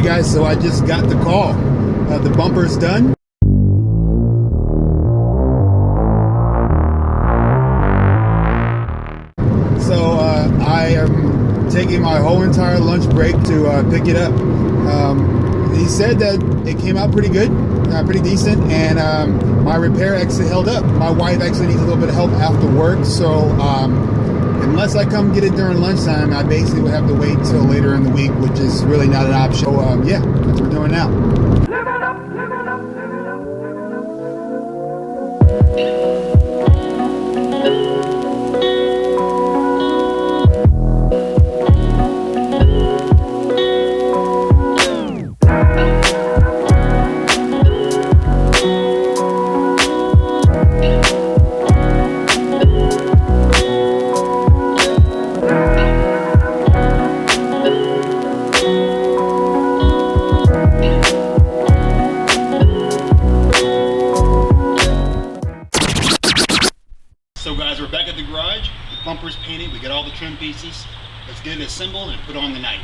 Alright guys, so I just got the call. The bumper's done. So I am taking my whole entire lunch break to pick it up. He said that it came out pretty good, pretty decent, and my repair actually held up. My wife actually needs a little bit of help after work, so unless I come get it during lunchtime, I basically would have to wait till later in the week, which is really not an option. So yeah, that's what we're doing now. So guys, we're back at the garage. The bumper's painted. We got all the trim pieces. Let's get it assembled and put on the night.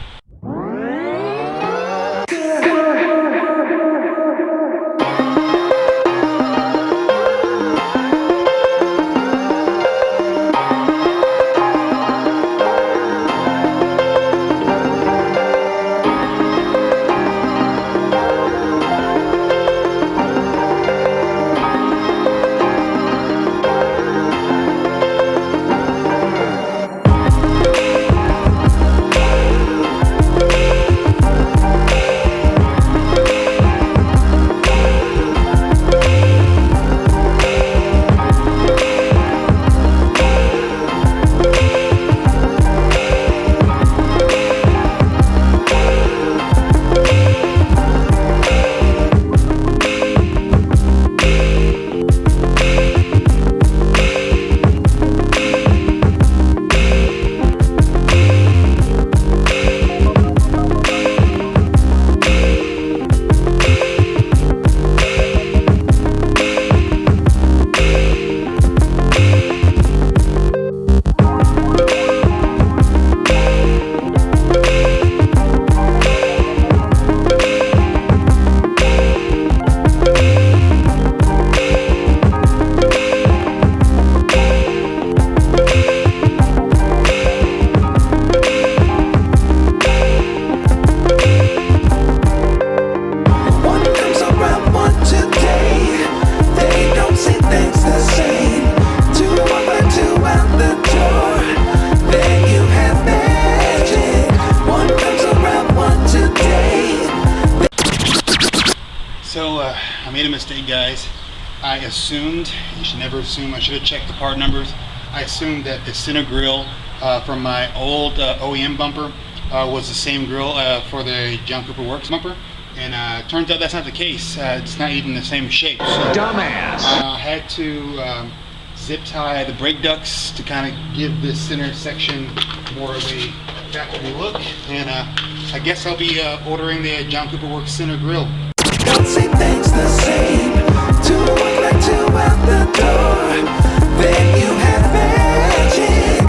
So I made a mistake, guys. I assumed, you should never assume, I should have checked the part numbers. I assumed that the center grill from my old OEM bumper was the same grill for the John Cooper Works bumper. And turns out that's not the case. It's not even the same shape. So, dumbass! I had to zip tie the brake ducts to kind of give this center section more of a factory look. And I guess I'll be ordering the John Cooper Works center grill. Don't see things the same. To walk like two out the door. Then you have magic.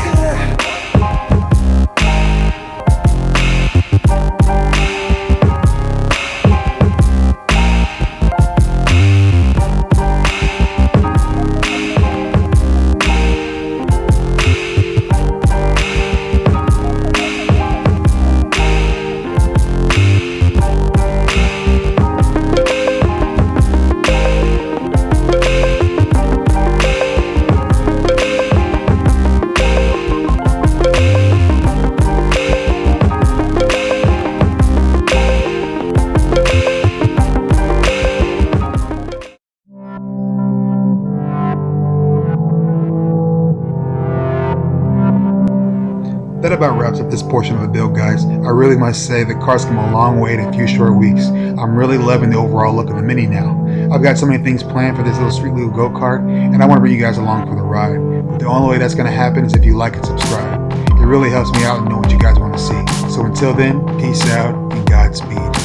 That about wraps up this portion of the build, guys. I really must say the car's come a long way in a few short weeks. I'm really loving the overall look of the Mini now. I've got so many things planned for this little street legal go-kart, and I want to bring you guys along for the ride. But the only way that's going to happen is if you like and subscribe. It really helps me out and know what you guys want to see. So until then, peace out and Godspeed.